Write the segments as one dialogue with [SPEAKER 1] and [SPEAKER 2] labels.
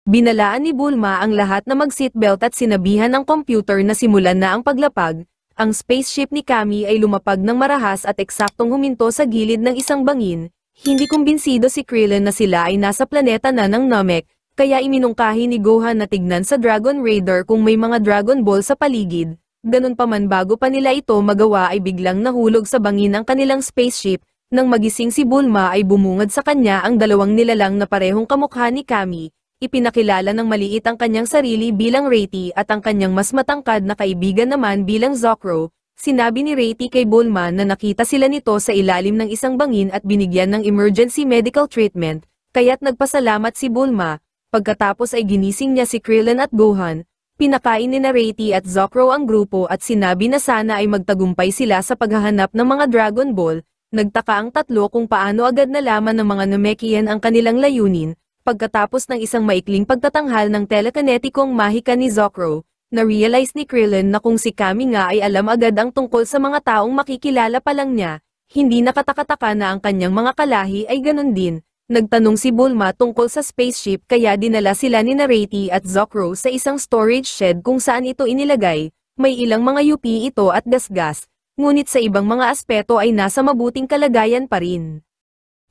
[SPEAKER 1] Binalaan ni Bulma ang lahat na mag-seatbelt at sinabihan ng computer na simulan na ang paglapag. Ang spaceship ni Kami ay lumapag ng marahas at eksaktong huminto sa gilid ng isang bangin. Hindi kumbinsido si Krillin na sila ay nasa planeta na ng Namek, kaya iminungkahi ni Gohan na tignan sa Dragon Raider kung may mga Dragon Ball sa paligid. Ganun pa man bago pa nila ito magawa ay biglang nahulog sa bangin ang kanilang spaceship. Nang magising si Bulma ay bumungad sa kanya ang dalawang nilalang na parehong kamukha ni Kami. Ipinakilala ng maliit ang kanyang sarili bilang Reiti at ang kanyang mas matangkad na kaibigan naman bilang Zocro. Sinabi ni Reiti kay Bulma na nakita sila nito sa ilalim ng isang bangin at binigyan ng emergency medical treatment, kaya't nagpasalamat si Bulma. Pagkatapos ay ginising niya si Krillin at Gohan. Pinakain ni Reiti at Zocro ang grupo at sinabi na sana ay magtagumpay sila sa paghahanap ng mga Dragon Ball. Nagtaka ang tatlo kung paano agad nalaman ng mga Namekian ang kanilang layunin. Pagkatapos ng isang maikling pagtatanghal ng telekinetikong mahika ni Zocro, na-realize ni Krillin na kung si Kami nga ay alam agad ang tungkol sa mga taong makikilala pa lang niya, hindi nakatakataka na ang kanyang mga kalahi ay ganun din. Nagtanong si Bulma tungkol sa spaceship kaya dinala sila ni Reiti at Zocro sa isang storage shed kung saan ito inilagay. May ilang mga yupi ito at gasgas, ngunit sa ibang mga aspeto ay nasa mabuting kalagayan pa rin.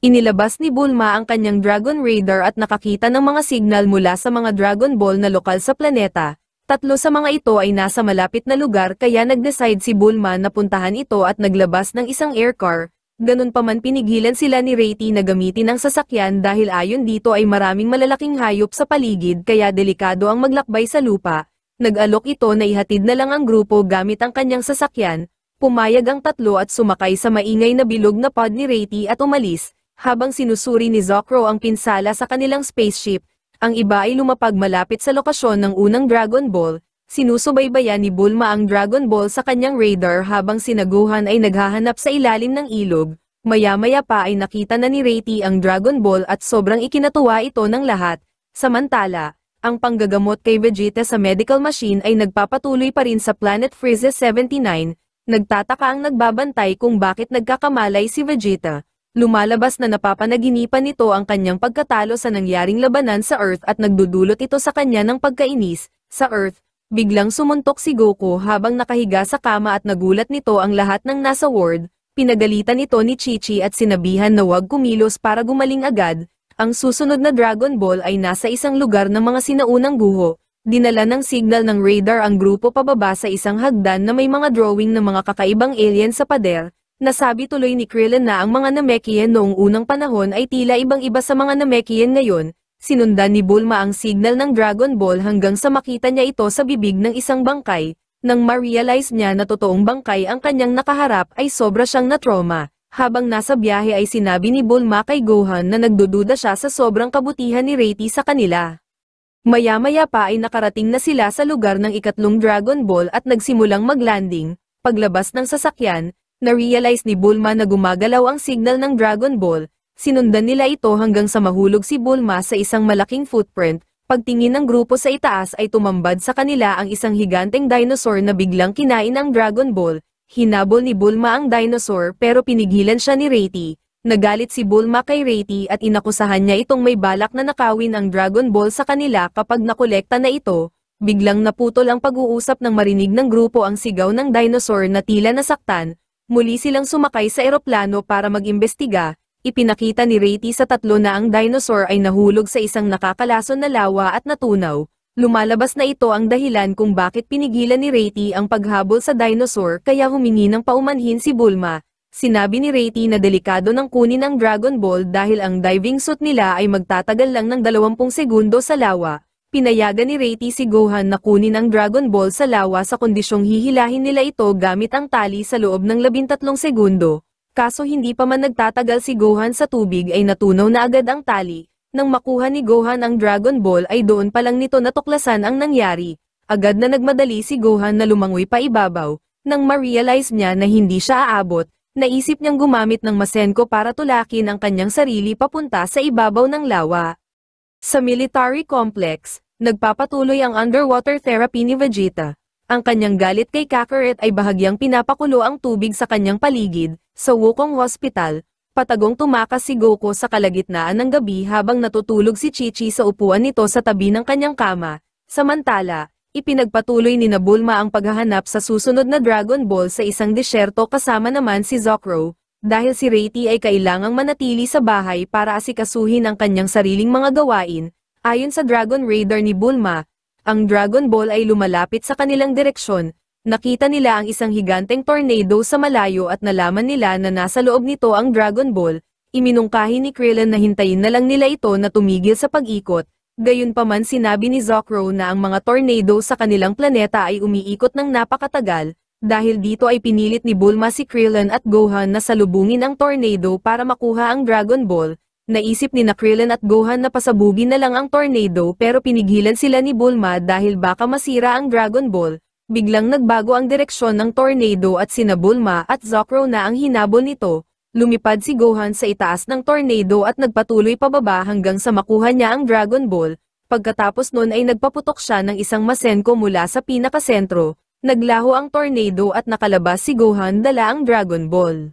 [SPEAKER 1] Inilabas ni Bulma ang kanyang Dragon Raider at nakakita ng mga signal mula sa mga Dragon Ball na lokal sa planeta. Tatlo sa mga ito ay nasa malapit na lugar kaya nag-decide si Bulma na puntahan ito at naglabas ng isang air car. Ganun pa man pinigilan sila ni Reiti na gamitin ang sasakyan dahil ayon dito ay maraming malalaking hayop sa paligid kaya delikado ang maglakbay sa lupa. Nag-alok ito na ihatid na lang ang grupo gamit ang kanyang sasakyan. Pumayag ang tatlo at sumakay sa maingay na bilog na pod ni Reiti at umalis. Habang sinusuri ni Zocro ang pinsala sa kanilang spaceship, ang iba ay lumapag malapit sa lokasyon ng unang Dragon Ball. Sinusubaybayan ni Bulma ang Dragon Ball sa kanyang radar habang sinaguhan ay naghahanap sa ilalim ng ilog. Maya-maya pa ay nakita na ni Reiti ang Dragon Ball at sobrang ikinatuwa ito ng lahat. Samantala, ang panggagamot kay Vegeta sa medical machine ay nagpapatuloy pa rin sa Planet Frieza 79. Nagtataka ang nagbabantay kung bakit nagkakamalay si Vegeta. Lumalabas na napapanaginipan nito ang kanyang pagkatalo sa nangyaring labanan sa Earth at nagdudulot ito sa kanya ng pagkainis. Sa Earth, biglang sumuntok si Goku habang nakahiga sa kama at nagulat nito ang lahat ng nasa ward. Pinagalitan ito ni Chi-Chi at sinabihan na huwag kumilos para gumaling agad. Ang susunod na Dragon Ball ay nasa isang lugar ng mga sinaunang guho. Dinala ng signal ng radar ang grupo pababa sa isang hagdan na may mga drawing ng mga kakaibang alien sa pader. Nasabi tuloy ni Krillin na ang mga Namekian noong unang panahon ay tila ibang-iba sa mga Namekian ngayon. Sinundan ni Bulma ang signal ng Dragon Ball hanggang sa makita niya ito sa bibig ng isang bangkay. Nang ma-realize niya na totoong bangkay ang kanyang nakaharap ay sobra siyang na-trauma. Habang nasa biyahe ay sinabi ni Bulma kay Gohan na nagdududa siya sa sobrang kabutihan ni Reiti sa kanila. Maya-maya pa ay nakarating na sila sa lugar ng ikatlong Dragon Ball at nagsimulang maglanding. Paglabas ng sasakyan, na-realize ni Bulma na gumagalaw ang signal ng Dragon Ball. Sinundan nila ito hanggang sa mahulog si Bulma sa isang malaking footprint. Pagtingin ng grupo sa itaas ay tumambad sa kanila ang isang higanteng dinosaur na biglang kinain ang Dragon Ball. Hinabol ni Bulma ang dinosaur pero pinigilan siya ni Reiti. Nagalit si Bulma kay Reiti at inakusahan niya itong may balak na nakawin ang Dragon Ball sa kanila kapag nakolekta na ito. Biglang naputol ang pag-uusap nang marinig ng grupo ang sigaw ng dinosaur na tila nasaktan. Muli silang sumakay sa eroplano para mag-imbestiga. Ipinakita ni Reiti sa tatlo na ang dinosaur ay nahulog sa isang nakakalason na lawa at natunaw. Lumalabas na ito ang dahilan kung bakit pinigilan ni Reiti ang paghabol sa dinosaur kaya humingi ng paumanhin si Bulma. Sinabi ni Reiti na delikado nang kunin ang Dragon Ball dahil ang diving suit nila ay magtatagal lang ng 20 segundo sa lawa. Pinayagan ni Reiti si Gohan na kunin ang Dragon Ball sa lawa sa kondisyong hihilahin nila ito gamit ang tali sa loob ng 13 segundo. Kaso hindi pa man nagtatagal si Gohan sa tubig ay natunaw na agad ang tali. Nang makuha ni Gohan ang Dragon Ball ay doon pa lang nito natuklasan ang nangyari. Agad na nagmadali si Gohan na lumangoy pa ibabaw. Nang ma-realize niya na hindi siya aabot, naisip niyang gumamit ng Masenko para tulakin ang kanyang sarili papunta sa ibabaw ng lawa. Sa military complex, nagpapatuloy ang underwater therapy ni Vegeta. Ang kanyang galit kay Kakarot ay bahagyang pinapakulo ang tubig sa kanyang paligid. Sa Wukong Hospital, Patagong tumakas si Goku sa kalagitnaan ng gabi habang natutulog si Chi-Chi sa upuan nito sa tabi ng kanyang kama. Samantala, ipinagpatuloy ni Bulma ang paghahanap sa susunod na Dragon Ball sa isang disyerto kasama naman si Zocro, dahil si Reiti ay kailangang manatili sa bahay para asikasuhin ang kanyang sariling mga gawain. Ayon sa Dragon Radar ni Bulma, ang Dragon Ball ay lumalapit sa kanilang direksyon. Nakita nila ang isang higanteng tornado sa malayo at nalaman nila na nasa loob nito ang Dragon Ball. Iminungkahi ni Krillin na hintayin na lang nila ito na tumigil sa pag-ikot. Gayunpaman sinabi ni Zocro na ang mga tornado sa kanilang planeta ay umiikot ng napakatagal. Dahil dito ay pinilit ni Bulma si Krillin at Gohan na salubungin ang tornado para makuha ang Dragon Ball. Naisip ni Krillin at Gohan na pasabugin na lang ang tornado pero pinigilan sila ni Bulma dahil baka masira ang Dragon Ball. Biglang nagbago ang direksyon ng tornado at sina Bulma at Zocro na ang hinabol nito. Lumipad si Gohan sa itaas ng tornado at nagpatuloy pababa hanggang sa makuha niya ang Dragon Ball. Pagkatapos nun ay nagpaputok siya ng isang masenko mula sa pinakasentro. Naglaho ang tornado at nakalabas si Gohan dala ang Dragon Ball.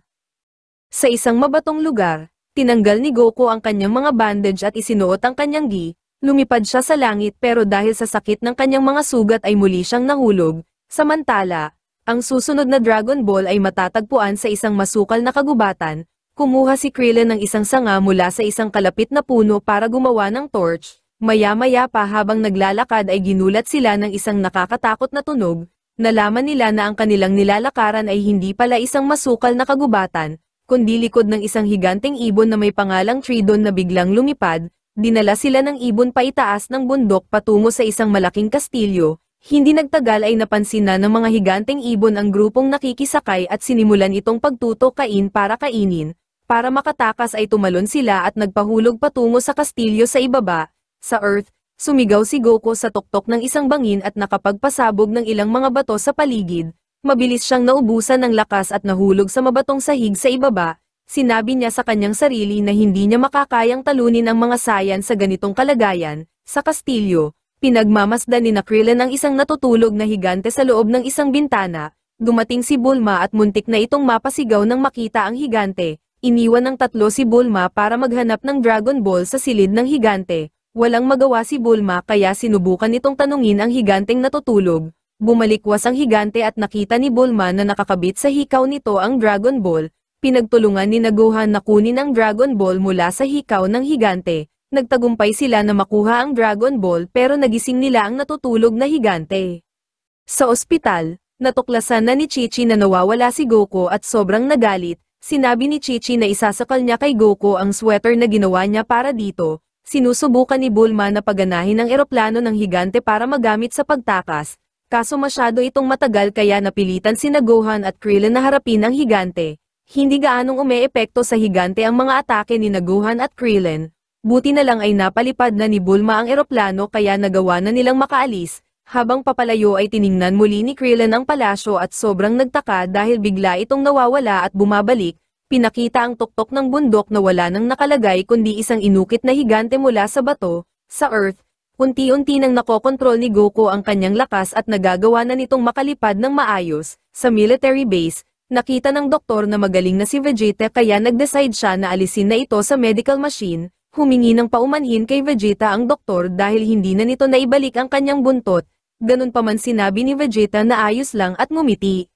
[SPEAKER 1] Sa isang mabatong lugar, tinanggal ni Goku ang kanyang mga bandage at isinuot ang kanyang gi. Lumipad siya sa langit pero dahil sa sakit ng kanyang mga sugat ay muli siyang nahulog. Samantala, ang susunod na Dragon Ball ay matatagpuan sa isang masukal na kagubatan. Kumuha si Krillin ng isang sanga mula sa isang kalapit na puno para gumawa ng torch. Maya-maya pa habang naglalakad ay ginulat sila ng isang nakakatakot na tunog. Nalaman nila na ang kanilang nilalakaran ay hindi pala isang masukal na kagubatan, kundi likod ng isang higanteng ibon na may pangalang Tridon na biglang lumipad. Dinala sila ng ibon paitaas ng bundok patungo sa isang malaking kastilyo. Hindi nagtagal ay napansin na ng mga higanteng ibon ang grupong nakikisakay at sinimulan itong pagtutukain para kainin. Para makatakas ay tumalon sila at nagpahulog patungo sa kastilyo sa ibaba. Sa Earth, sumigaw si Goku sa tuktok ng isang bangin at nakapagpasabog ng ilang mga bato sa paligid. Mabilis siyang naubusan ng lakas at nahulog sa mabatong sahig sa ibaba. Sinabi niya sa kanyang sarili na hindi niya makakayang talunin ang mga Saiyan sa ganitong kalagayan. Sa kastilyo, pinagmamasdan ni Krillin ang isang natutulog na higante sa loob ng isang bintana. Dumating si Bulma at muntik na itong mapasigaw nang makita ang higante. Iniwan ng tatlo si Bulma para maghanap ng Dragon Ball sa silid ng higante. Walang magawa si Bulma kaya sinubukan nitong tanungin ang higanteng natutulog. Bumalikwas ang higante at nakita ni Bulma na nakakabit sa hikaw nito ang Dragon Ball. Pinagtulungan ni Gohan na kunin ang Dragon Ball mula sa hikaw ng higante. Nagtagumpay sila na makuha ang Dragon Ball pero nagising nila ang natutulog na higante. Sa ospital, natuklasan na ni Chi-Chi na nawawala si Goku at sobrang nagalit. Sinabi ni Chi-Chi na isasakal niya kay Goku ang sweater na ginawa niya para dito. Sinusubukan ni Bulma na paganahin ang eroplano ng higante para magamit sa pagtakas. Kaso masyado itong matagal kaya napilitan sina Gohan at Krillin na harapin ang higante. Hindi gaanong umeepekto sa higante ang mga atake ni Gohan at Krillin. Buti na lang ay napalipad na ni Bulma ang eroplano kaya nagawa na nilang makaalis. Habang papalayo ay tiningnan muli ni Krillin ang palasyo at sobrang nagtaka dahil bigla itong nawawala at bumabalik. Pinakita ang tuktok ng bundok na wala nang nakalagay kundi isang inukit na higante mula sa bato. Sa Earth, unti-unti nang nakokontrol ni Goku ang kanyang lakas at nagagawa na nitong makalipad ng maayos. Sa military base, nakita ng doktor na magaling na si Vegeta kaya nag-decide siya na alisin na ito sa medical machine. Humingi ng paumanhin kay Vegeta ang doktor dahil hindi na nito naibalik ang kanyang buntot. Ganun pa man sinabi ni Vegeta na ayos lang at ngumiti.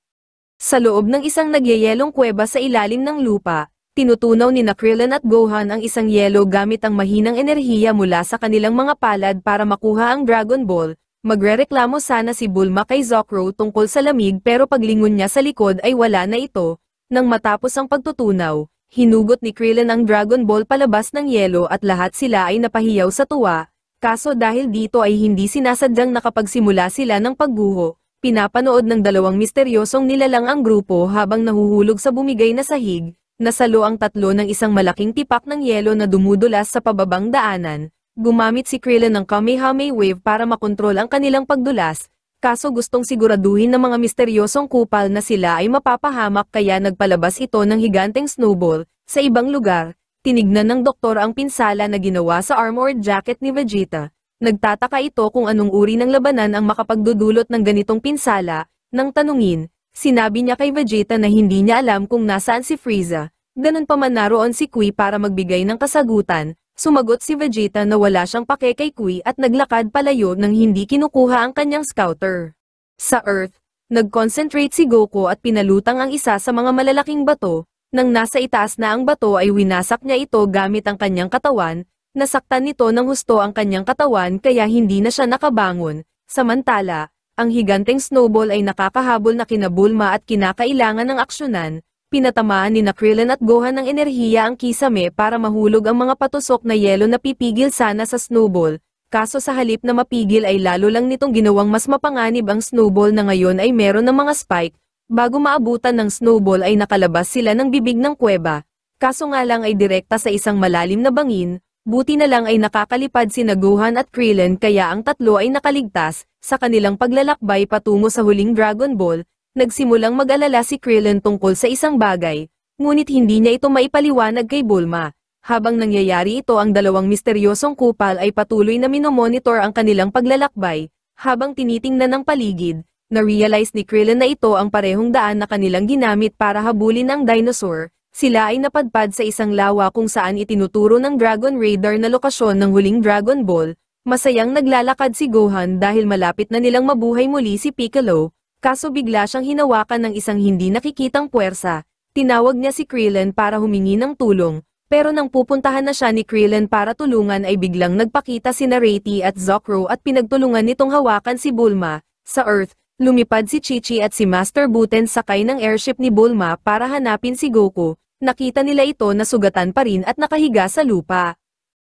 [SPEAKER 1] Sa loob ng isang nagyayelong kuweba sa ilalim ng lupa, tinutunaw ni Krillin at Gohan ang isang yelo gamit ang mahinang enerhiya mula sa kanilang mga palad para makuha ang Dragon Ball. Magrereklamo sana si Bulma kay Zocro tungkol sa lamig pero paglingon niya sa likod ay wala na ito. Nang matapos ang pagtutunaw, hinugot ni Krillin ang Dragon Ball palabas ng yelo at lahat sila ay napahiyaw sa tuwa. Kaso dahil dito ay hindi sinasadyang nakapagsimula sila ng pagguho, pinapanood ng dalawang misteryosong nilalang ang grupo habang nahuhulog sa bumigay na sahig. Nasalo ang tatlo ng isang malaking tipak ng yelo na dumudulas sa pababang daanan. Gumamit si Krillin ng Kamehameha Wave para makontrol ang kanilang pagdulas, kaso gustong siguraduhin ng mga misteryosong kupal na sila ay mapapahamak kaya nagpalabas ito ng higanteng snowball. Sa ibang lugar, tinignan ng doktor ang pinsala na ginawa sa armored jacket ni Vegeta. Nagtataka ito kung anong uri ng labanan ang makapagdudulot ng ganitong pinsala. Nang tanungin, sinabi niya kay Vegeta na hindi niya alam kung nasaan si Frieza. Ganun pa man naroon si Kui para magbigay ng kasagutan, sumagot si Vegeta na wala siyang pake kay Kui at naglakad palayo nang hindi kinukuha ang kanyang scouter. Sa Earth, nag-concentrate si Goku at pinalutang ang isa sa mga malalaking bato, nang nasa itaas na ang bato ay winasak niya ito gamit ang kanyang katawan, nasaktan nito ng husto ang kanyang katawan kaya hindi na siya nakabangon, samantala, ang higanteng snowball ay nakakahabol na kina Bulma at kinakailangan ng aksyonan. Pinatamaan ni Krillin at Gohan ng enerhiya ang kisame para mahulog ang mga patusok na yelo na pipigil sana sa snowball, kaso sa halip na mapigil ay lalo lang nitong ginawang mas mapanganib ang snowball na ngayon ay meron ng mga spike, bago maabutan ng snowball ay nakalabas sila ng bibig ng kuweba, kaso nga lang ay direkta sa isang malalim na bangin, buti na lang ay nakakalipad sina Gohan at Krillin kaya ang tatlo ay nakaligtas, sa kanilang paglalakbay patungo sa huling Dragon Ball. Nagsimulang mag-alala si Krillin tungkol sa isang bagay, ngunit hindi niya ito maipaliwanag kay Bulma. Habang nangyayari ito ang dalawang misteryosong kupal ay patuloy na minomonitor ang kanilang paglalakbay, habang tinitingnan ng paligid, na-realize ni Krillin na ito ang parehong daan na kanilang ginamit para habulin ang dinosaur, sila ay napadpad sa isang lawa kung saan itinuturo ng Dragon Radar na lokasyon ng huling Dragon Ball. Masayang naglalakad si Gohan dahil malapit na nilang mabuhay muli si Piccolo. Kaso bigla siyang hinawakan ng isang hindi nakikitang puwersa. Tinawag niya si Krillin para humingi ng tulong, pero nang pupuntahan na siya ni Krillin para tulungan ay biglang nagpakita sina Reti at Zocro at pinagtulungan nitong hawakan si Bulma. Sa Earth, lumipad si Chi-Chi at si Master Buten sakay ng airship ni Bulma para hanapin si Goku. Nakita nila ito na sugatan pa rin at nakahiga sa lupa.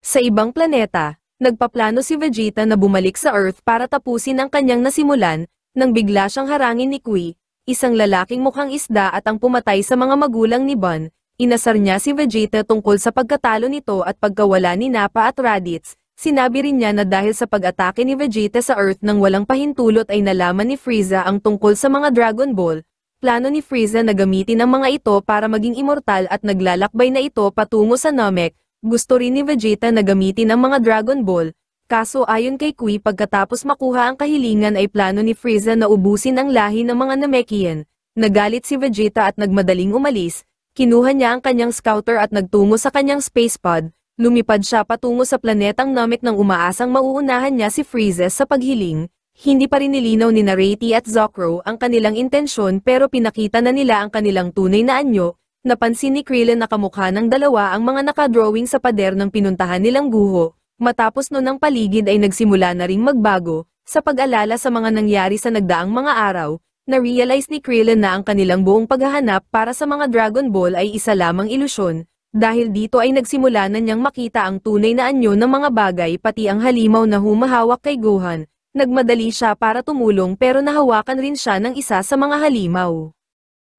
[SPEAKER 1] Sa ibang planeta, nagpaplano si Vegeta na bumalik sa Earth para tapusin ang kanyang nasimulan, nang bigla siyang harangin ni Kui, isang lalaking mukhang isda at ang pumatay sa mga magulang ni Bon. Inasar niya si Vegeta tungkol sa pagkatalo nito at pagkawala ni Nappa at Raditz. Sinabi rin niya na dahil sa pag-atake ni Vegeta sa Earth nang walang pahintulot ay nalaman ni Frieza ang tungkol sa mga Dragon Ball. Plano ni Frieza na gamitin ang mga ito para maging immortal at naglalakbay na ito patungo sa Namek. Gusto rin ni Vegeta na gamitin ang mga Dragon Ball. Kaso ayon kay Kui pagkatapos makuha ang kahilingan ay plano ni Frieza na ubusin ang lahi ng mga Namekian. Nagalit si Vegeta at nagmadaling umalis, kinuha niya ang kanyang scouter at nagtungo sa kanyang space pod, lumipad siya patungo sa planetang Namek nang umaasang mauunahan niya si Frieza sa paghiling. Hindi pa rin nilinaw ni Reti at Zocro ang kanilang intensyon pero pinakita na nila ang kanilang tunay na anyo. Napansin ni Krillin na kamukha ng dalawa ang mga nakadrawing sa pader ng pinuntahan nilang guho. Matapos nun ang paligid ay nagsimula na ring magbago, sa pag-alala sa mga nangyari sa nagdaang mga araw, na-realize ni Krillin na ang kanilang buong paghahanap para sa mga Dragon Ball ay isa lamang ilusyon, dahil dito ay nagsimula na niyang makita ang tunay na anyo ng mga bagay pati ang halimaw na humahawak kay Gohan. Nagmadali siya para tumulong pero nahawakan rin siya ng isa sa mga halimaw.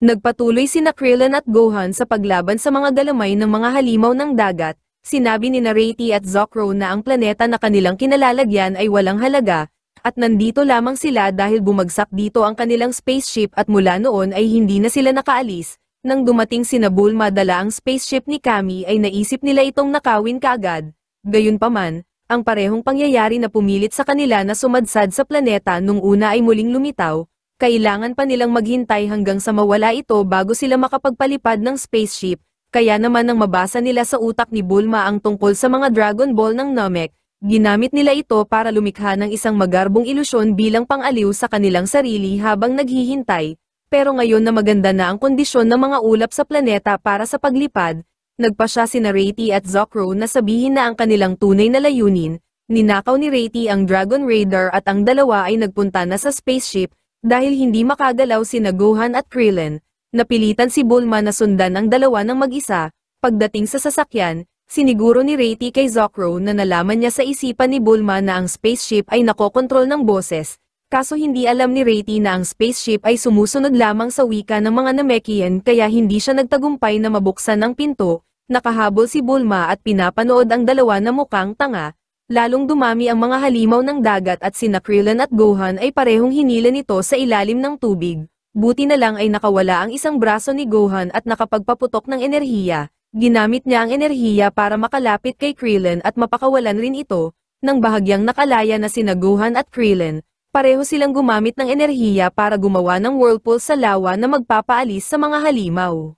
[SPEAKER 1] Nagpatuloy sina Krillin at Gohan sa paglaban sa mga galamay ng mga halimaw ng dagat. Sinabi ni Reti at Zocro na ang planeta na kanilang kinalalagyan ay walang halaga, at nandito lamang sila dahil bumagsak dito ang kanilang spaceship at mula noon ay hindi na sila nakaalis. Nang dumating sina Bulma dala ang spaceship ni Kami ay naisip nila itong nakawin kaagad. Gayunpaman, ang parehong pangyayari na pumilit sa kanila na sumadsad sa planeta nung una ay muling lumitaw, kailangan pa nilang maghintay hanggang sa mawala ito bago sila makapagpalipad ng spaceship. Kaya naman nang mabasa nila sa utak ni Bulma ang tungkol sa mga Dragon Ball ng Namek, ginamit nila ito para lumikha ng isang magarbong ilusyon bilang pang-aliw sa kanilang sarili habang naghihintay. Pero ngayon na maganda na ang kondisyon ng mga ulap sa planeta para sa paglipad, nagpasya sina Reti at Zocro na sabihin na ang kanilang tunay na layunin. Ninakaw ni Reti ang Dragon Radar at ang dalawa ay nagpunta na sa spaceship, dahil hindi makagalaw sina Gohan at Krillin. Napilitan si Bulma na sundan ang dalawa ng mag-isa. Pagdating sa sasakyan, siniguro ni Reti kay Zocro na nalaman niya sa isipan ni Bulma na ang spaceship ay nakokontrol ng boses. Kaso hindi alam ni Reti na ang spaceship ay sumusunod lamang sa wika ng mga Namekian kaya hindi siya nagtagumpay na mabuksan ang pinto. Nakahabol si Bulma at pinapanood ang dalawa na mukhang tanga. Lalong dumami ang mga halimaw ng dagat at sina Krillin at Gohan ay parehong hinila nito sa ilalim ng tubig. Buti na lang ay nakawala ang isang braso ni Gohan at nakapagpaputok ng enerhiya. Ginamit niya ang enerhiya para makalapit kay Krillin at mapakawalan rin ito. Nang bahagyang nakalaya na sina Gohan at Krillin, pareho silang gumamit ng enerhiya para gumawa ng whirlpool sa lawa na magpapaalis sa mga halimaw.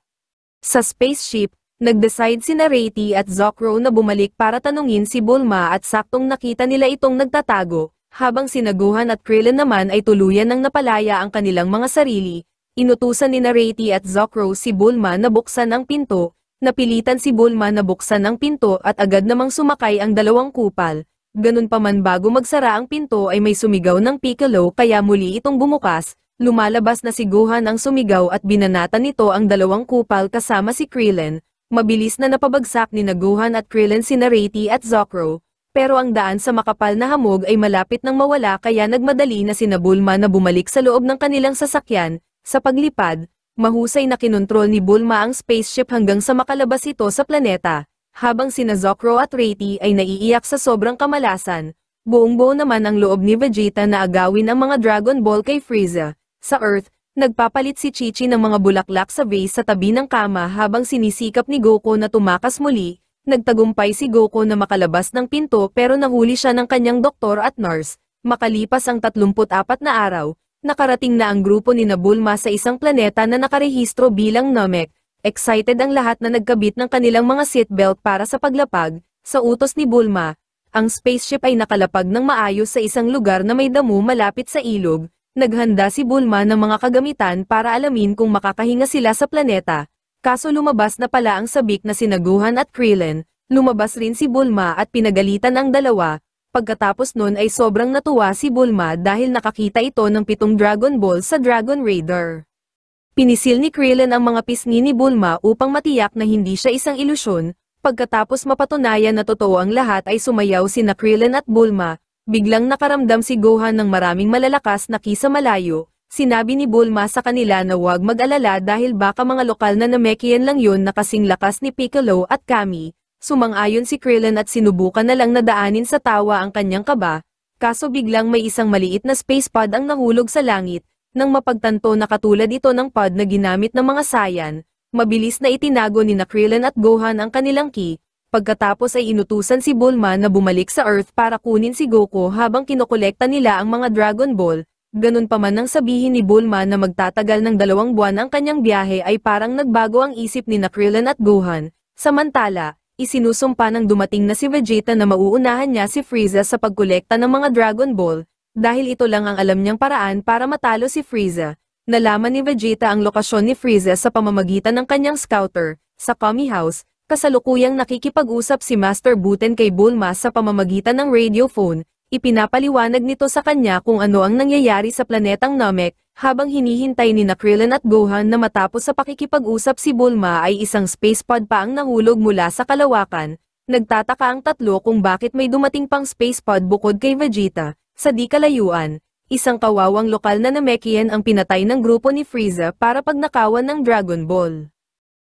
[SPEAKER 1] Sa spaceship, nag-decide sina Reti at Zocro na bumalik para tanungin si Bulma at saktong nakita nila itong nagtatago, habang sina Gohan at Krillin naman ay tuluyan ng napalaya ang kanilang mga sarili. Inutusan ni Reti at Zocro si Bulma na buksan ang pinto, napilitan si Bulma na buksan ang pinto at agad namang sumakay ang dalawang kupal. Ganun pa man bago magsara ang pinto ay may sumigaw ng Piccolo kaya muli itong bumukas, lumalabas na si Gohan ang sumigaw at binanatan nito ang dalawang kupal kasama si Krillin. Mabilis na napabagsak ni Gohan at Krillin sina Reti at Zocro, pero ang daan sa makapal na hamog ay malapit nang mawala kaya nagmadali na sina Bulma na bumalik sa loob ng kanilang sasakyan. Sa paglipad, mahusay na kinontrol ni Bulma ang spaceship hanggang sa makalabas ito sa planeta, habang sina Zocro at Reti ay naiiyak sa sobrang kamalasan. Buong-buo naman ang loob ni Vegeta na agawin ang mga Dragon Ball kay Frieza. Sa Earth, nagpapalit si Chi-Chi ng mga bulaklak sa vase sa tabi ng kama habang sinisikap ni Goku na tumakas muli. Nagtagumpay si Goku na makalabas ng pinto pero nahuli siya ng kanyang doktor at nurse. Makalipas ang 34 na araw, nakarating na ang grupo ni Bulma sa isang planeta na nakarehistro bilang Namek. Excited ang lahat na nagkabit ng kanilang mga seatbelt para sa paglapag. Sa utos ni Bulma, ang spaceship ay nakalapag ng maayos sa isang lugar na may damo malapit sa ilog. Naghanda si Bulma ng mga kagamitan para alamin kung makakahinga sila sa planeta. Kaso lumabas na pala ang sabik na sina Gohan at Krillin. Lumabas rin si Bulma at pinagalitan ang dalawa. Pagkatapos nun ay sobrang natuwa si Bulma dahil nakakita ito ng 7 Dragon Ball sa Dragon Raider. Pinisil ni Krillin ang mga pisngi ni Bulma upang matiyak na hindi siya isang ilusyon. Pagkatapos mapatunayan na totoo ang lahat ay sumayaw sina Krillin at Bulma. Biglang nakaramdam si Gohan ng maraming malalakas na kisa malayo. Sinabi ni Bulma sa kanila na huwag mag-alala dahil baka mga lokal na Namekian lang yun na kasing lakas ni Piccolo at Kami. Sumang-ayon si Krillin at sinubukan na lang nadaanin sa tawa ang kanyang kaba, kaso biglang may isang maliit na space pod ang nahulog sa langit, nang mapagtanto na katulad ito ng pod na ginamit ng mga Saiyan. Mabilis na itinago ni Krillin at Gohan ang kanilang ki, pagkatapos ay inutusan si Bulma na bumalik sa Earth para kunin si Goku habang kinokolekta nila ang mga Dragon Ball. Ganun pa man nang sabihin ni Bulma na magtatagal ng 2 buwan ang kanyang biyahe ay parang nagbago ang isip ni Krillin at Gohan. Samantala, isinusumpa ng dumating na si Vegeta na mauunahan niya si Frieza sa pagkolekta ng mga Dragon Ball, dahil ito lang ang alam niyang paraan para matalo si Frieza. Nalaman ni Vegeta ang lokasyon ni Frieza sa pamamagitan ng kanyang scouter, sa Kami House, kasalukuyang nakikipag-usap si Master Buten kay Bulma sa pamamagitan ng radio phone. Ipinapaliwanag nito sa kanya kung ano ang nangyayari sa planetang Namek, habang hinihintay ni Krillin at Gohan na matapos sa pakikipag-usap si Bulma ay isang space pod pa ang nahulog mula sa kalawakan. Nagtataka ang tatlo kung bakit may dumating pang space pod bukod kay Vegeta. Sa di kalayuan, isang kawawang lokal na Namekian ang pinatay ng grupo ni Frieza para pagnakawan ng Dragon Ball.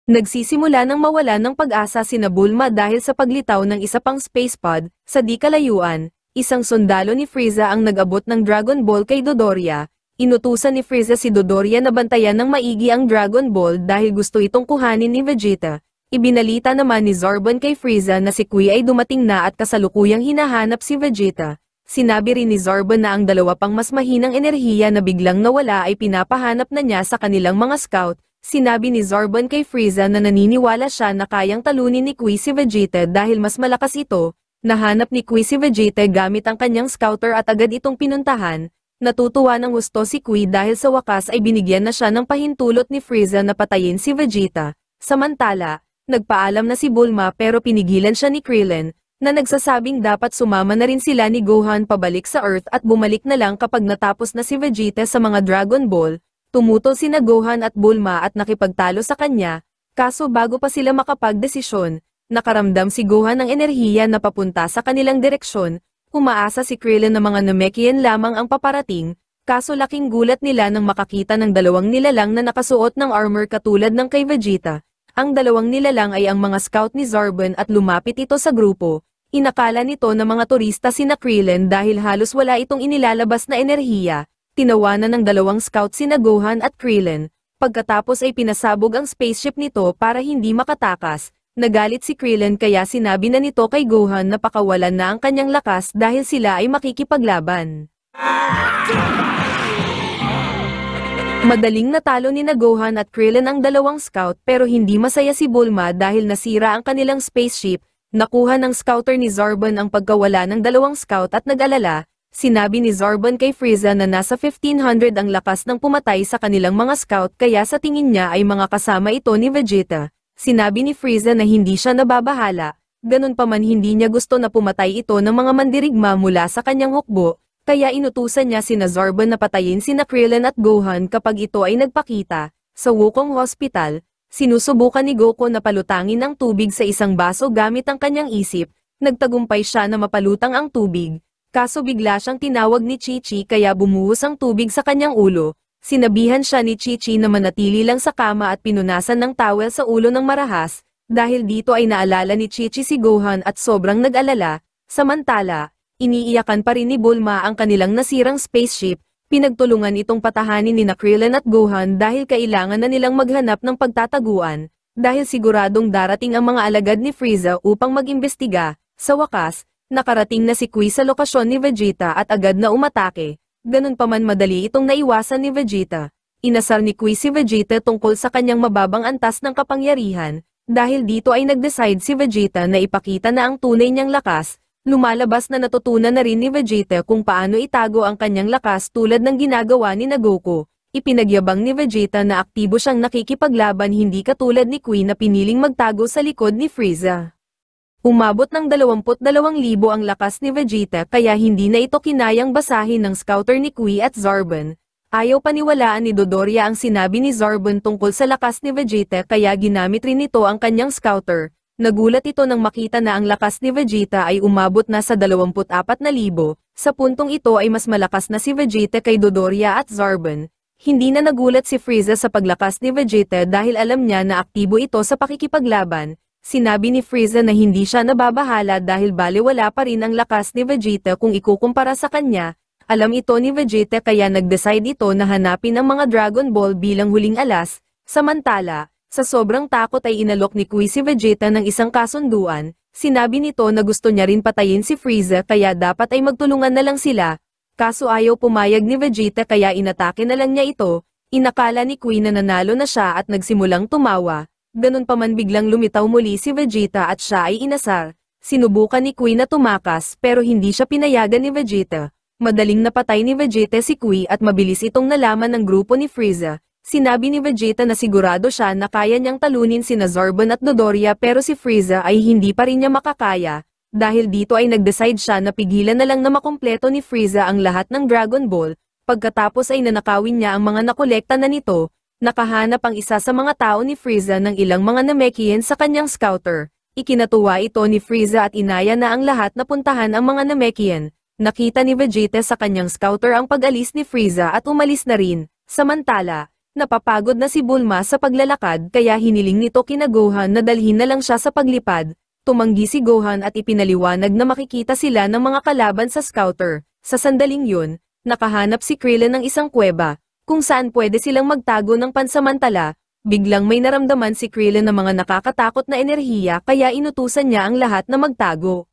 [SPEAKER 1] Nagsisimula ng mawala ng pag-asa sina Bulma dahil sa paglitaw ng isa pang space pod. Sa di kalayuan, isang sundalo ni Frieza ang nag-abot ng Dragon Ball kay Dodoria. Inutusan ni Frieza si Dodoria na bantayan ng maigi ang Dragon Ball dahil gusto itong kuhanin ni Vegeta. Ibinalita naman ni Zarbon kay Frieza na si Kui ay dumating na at kasalukuyang hinahanap si Vegeta. Sinabi rin ni Zarbon na ang dalawa pang mas mahinang enerhiya na biglang nawala ay pinapahanap na niya sa kanilang mga scout. Sinabi ni Zarbon kay Frieza na naniniwala siya na kayang talunin ni Kui si Vegeta dahil mas malakas ito. Nahanap ni Kui si Vegeta gamit ang kanyang scouter at agad itong pinuntahan. Natutuwa ng gusto si Kui dahil sa wakas ay binigyan na siya ng pahintulot ni Frieza na patayin si Vegeta. Samantala, nagpaalam na si Bulma pero pinigilan siya ni Krillin, na nagsasabing dapat sumama na rin sila ni Gohan pabalik sa Earth at bumalik na lang kapag natapos na si Vegeta sa mga Dragon Ball. Tumutol sina Gohan at Bulma at nakipagtalo sa kanya, kaso bago pa sila makapagdesisyon, nakaramdam si Gohan ng enerhiya na papunta sa kanilang direksyon. Umaasa si Krillin na mga Namekian lamang ang paparating, kaso laking gulat nila nang makakita ng dalawang nilalang na nakasuot ng armor katulad ng kay Vegeta. Ang dalawang nilalang ay ang mga scout ni Zarbon at lumapit ito sa grupo. Inakala nito na mga turista sina Krillin dahil halos wala itong inilalabas na enerhiya. Tinawanan ng dalawang scout sina Gohan at Krillin. Pagkatapos ay pinasabog ang spaceship nito para hindi makatakas. Nagalit si Krillin kaya sinabi na nito kay Gohan na pakawalan na ang kanyang lakas dahil sila ay makikipaglaban. Madaling natalo ni Gohan at Krillin ang dalawang scout pero hindi masaya si Bulma dahil nasira ang kanilang spaceship. Nakuha ng scouter ni Zarbon ang pagkawala ng dalawang scout at nag-alala. Sinabi ni Zarbon kay Frieza na nasa 1500 ang lakas ng pumatay sa kanilang mga scout kaya sa tingin niya ay mga kasama ito ni Vegeta. Sinabi ni Frieza na hindi siya nababahala, ganun pa man hindi niya gusto na pumatay ito ng mga mandirigma mula sa kanyang hukbo, kaya inutusan niya sina Zarbon na patayin sina Krillin at Gohan kapag ito ay nagpakita. Sa Wukong Hospital, sinusubukan ni Goku na palutangin ang tubig sa isang baso gamit ang kanyang isip, nagtagumpay siya na mapalutang ang tubig. Kaso bigla siyang tinawag ni Chi-Chi kaya bumuhos ang tubig sa kanyang ulo. Sinabihan siya ni Chi-Chi na manatili lang sa kama at pinunasan ng towel sa ulo ng marahas, dahil dito ay naalala ni Chi-Chi si Gohan at sobrang nag-alala. Samantala, iniiyakan pa rin ni Bulma ang kanilang nasirang spaceship, pinagtulungan itong patahanin ni Krillin at Gohan dahil kailangan na nilang maghanap ng pagtataguan, dahil siguradong darating ang mga alagad ni Frieza upang mag-imbestiga. Sa wakas, nakarating na si Kui sa lokasyon ni Vegeta at agad na umatake. Ganun pa man madali itong naiwasan ni Vegeta. Inasar ni Kui si Vegeta tungkol sa kanyang mababang antas ng kapangyarihan, dahil dito ay nag-decide si Vegeta na ipakita na ang tunay niyang lakas. Lumalabas na natutunan na rin ni Vegeta kung paano itago ang kanyang lakas tulad ng ginagawa ni Goku. Ipinagyabang ni Vegeta na aktibo siyang nakikipaglaban hindi katulad ni Kui na piniling magtago sa likod ni Frieza. Umabot ng 22,000 ang lakas ni Vegeta kaya hindi na ito kinayang basahin ng scouter ni Kui at Zarbon. Ayaw paniwalaan ni Dodoria ang sinabi ni Zarbon tungkol sa lakas ni Vegeta kaya ginamit rin nito ang kanyang scouter. Nagulat ito nang makita na ang lakas ni Vegeta ay umabot na sa 24,000. Sa puntong ito ay mas malakas na si Vegeta kay Dodoria at Zarbon. Hindi na nagulat si Frieza sa paglakas ni Vegeta dahil alam niya na aktibo ito sa pakikipaglaban. Sinabi ni Frieza na hindi siya nababahala dahil balewala pa rin ang lakas ni Vegeta kung ikukumpara sa kanya. Alam ito ni Vegeta kaya nag-decide ito na hanapin ang mga Dragon Ball bilang huling alas. Samantala, sa sobrang takot ay inalok ni Kui si Vegeta ng isang kasunduan. Sinabi nito na gusto niya rin patayin si Frieza kaya dapat ay magtulungan na lang sila. Kaso ayaw pumayag ni Vegeta kaya inatake na lang niya ito. Inakala ni Kui na nanalo na siya at nagsimulang tumawa. Ganun pa man biglang lumitaw muli si Vegeta at siya ay inasar. Sinubukan ni Kui na tumakas pero hindi siya pinayagan ni Vegeta. Madaling napatay ni Vegeta si Kui at mabilis itong nalaman ng grupo ni Frieza. Sinabi ni Vegeta na sigurado siya na kaya niyang talunin sina Zarbon at Dodoria pero si Frieza ay hindi pa rin niya makakaya. Dahil dito ay nag-decide siya na pigilan na lang na makumpleto ni Frieza ang lahat ng Dragon Ball. Pagkatapos ay nanakawin niya ang mga nakolekta na nito. Nakahanap ang isa sa mga tao ni Frieza ng ilang mga Namekian sa kanyang scouter. Ikinatuwa ito ni Frieza at inaya na ang lahat na puntahan ang mga Namekian. Nakita ni Vegeta sa kanyang scouter ang pag-alis ni Frieza at umalis na rin. Samantala, napapagod na si Bulma sa paglalakad kaya hiniling nito kina Gohan na dalhin na lang siya sa paglipad. Tumanggi si Gohan at ipinaliwanag na makikita sila ng mga kalaban sa scouter. Sa sandaling yun, nakahanap si Krillin ng isang kuweba, kung saan pwede silang magtago ng pansamantala. Biglang may naramdaman si Krillin ng mga nakakatakot na enerhiya kaya inutusan niya ang lahat na magtago.